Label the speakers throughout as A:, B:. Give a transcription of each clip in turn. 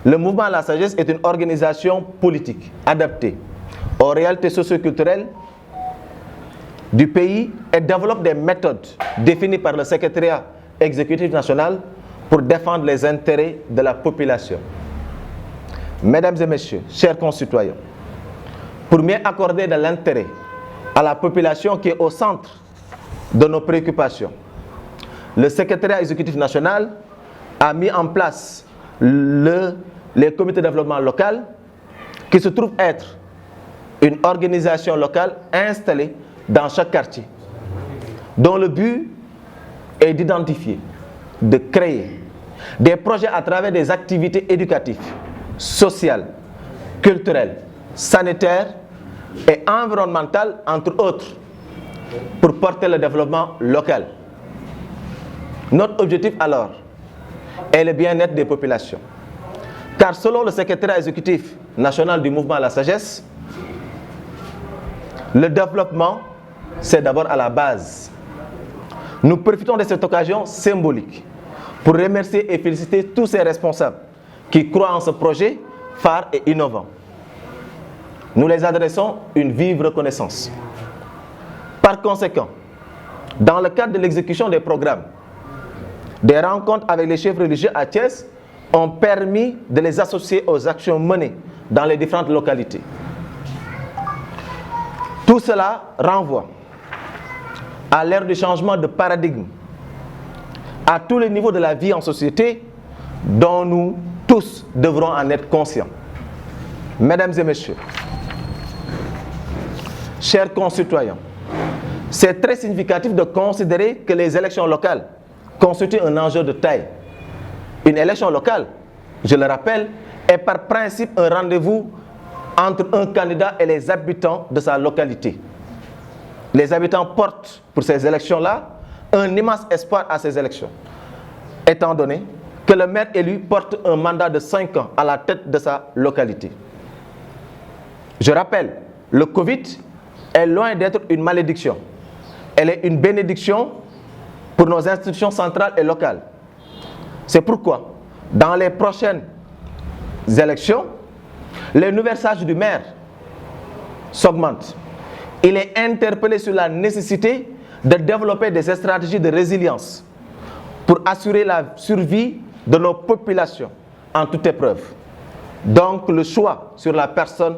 A: Le mouvement à la sagesse est une organisation politique adaptée aux réalités socio-culturelles du pays et développe des méthodes définies par le secrétariat exécutif national pour défendre les intérêts de la population. Mesdames et messieurs, chers concitoyens, pour mieux accorder de l'intérêt à la population qui est au centre de nos préoccupations, le secrétariat exécutif national a mis en place les comités de développement local qui se trouvent être une organisation locale installée dans chaque quartier, dont le but est d'identifier, de créer des projets à travers des activités éducatives, sociales, culturelles, sanitaires et environnementales, entre autres, pour porter le développement local. Notre objectif alors est le bien-être des populations. Car selon le secrétariat exécutif national du mouvement à la sagesse, le développement, c'est d'abord à la base. Nous profitons de cette occasion symbolique pour remercier et féliciter tous ces responsables qui croient en ce projet phare et innovant. Nous les adressons une vive reconnaissance. Par conséquent, dans le cadre de l'exécution des programmes, des rencontres avec les chefs religieux à Thiès ont permis de les associer aux actions menées dans les différentes localités. Tout cela renvoie à l'ère du changement de paradigme, à tous les niveaux de la vie en société, dont nous tous devrons en être conscients. Mesdames et messieurs, chers concitoyens, c'est très significatif de considérer que les élections locales constituent un enjeu de taille. Une élection locale, je le rappelle, est par principe un rendez-vous entre un candidat et les habitants de sa localité. Les habitants portent pour ces élections-là un immense espoir à ces élections, étant donné que le maire élu porte un mandat de 5 ans à la tête de sa localité. Je rappelle, le Covid est loin d'être une malédiction. Elle est une bénédiction pour nos institutions centrales et locales. C'est pourquoi, dans les prochaines élections, les nouvelles sages du maire s'augmentent. Il est interpellé sur la nécessité de développer des stratégies de résilience pour assurer la survie de nos populations en toute épreuve. Donc le choix sur la personne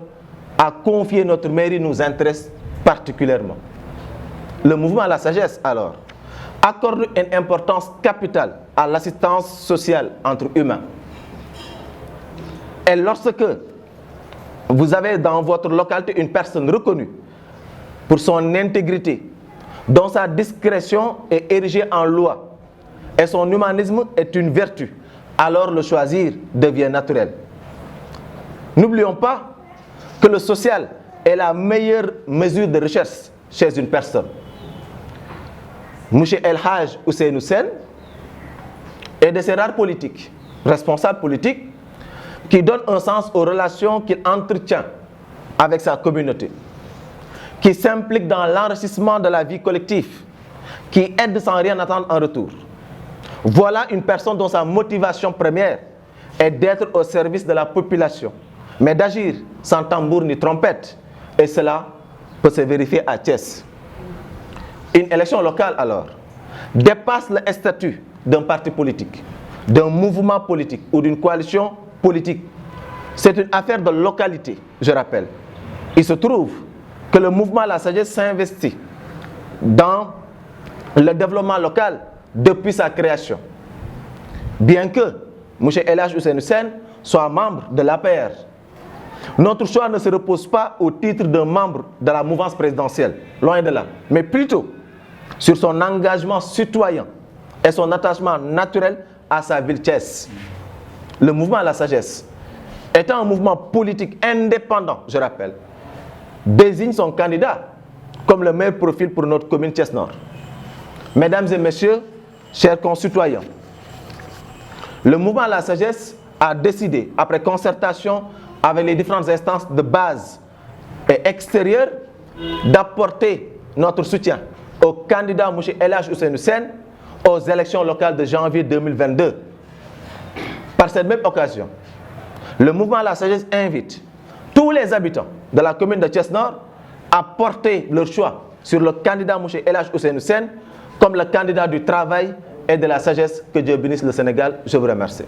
A: à confier notre mairie nous intéresse particulièrement. Le mouvement à la sagesse, alors, accorde une importance capitale à l'assistance sociale entre humains. Et lorsque vous avez dans votre localité une personne reconnue pour son intégrité, dont sa discrétion est érigée en loi et son humanisme est une vertu, alors le choisir devient naturel. N'oublions pas que le social est la meilleure mesure de recherche chez une personne. M. El Hadj Ousseynou Sène est de ces rares politiques, responsables politiques, qui donnent un sens aux relations qu'il entretient avec sa communauté, qui s'implique dans l'enrichissement de la vie collective, qui aide sans rien attendre en retour. Voilà une personne dont sa motivation première est d'être au service de la population, mais d'agir sans tambour ni trompette, et cela peut se vérifier à Thiès. Une élection locale, alors, dépasse le statut d'un parti politique, d'un mouvement politique ou d'une coalition politique. C'est une affaire de localité, je rappelle. Il se trouve que le mouvement à la sagesse s'investit dans le développement local depuis sa création. Bien que M. El Hadj Ousseynou Sène soit membre de l'APR, notre choix ne se repose pas au titre d'un membre de la mouvance présidentielle, loin de là, mais plutôt sur son engagement citoyen et son attachement naturel à sa ville Thiès. Le mouvement à la sagesse, étant un mouvement politique indépendant, je rappelle, désigne son candidat comme le meilleur profil pour notre commune Thiès-Nord. Mesdames et messieurs, chers concitoyens, le mouvement à la sagesse a décidé, après concertation avec les différentes instances de base et extérieures, d'apporter notre soutien au candidat M. El Hadj Ousseynou Sène aux élections locales de janvier 2022. Par cette même occasion, Le mouvement La Sagesse invite tous les habitants de la commune de Thiès-Nord à porter leur choix sur le candidat M. El Hadji Ousseynou Sène comme le candidat du travail et de la sagesse. Que Dieu bénisse le Sénégal. Je vous remercie.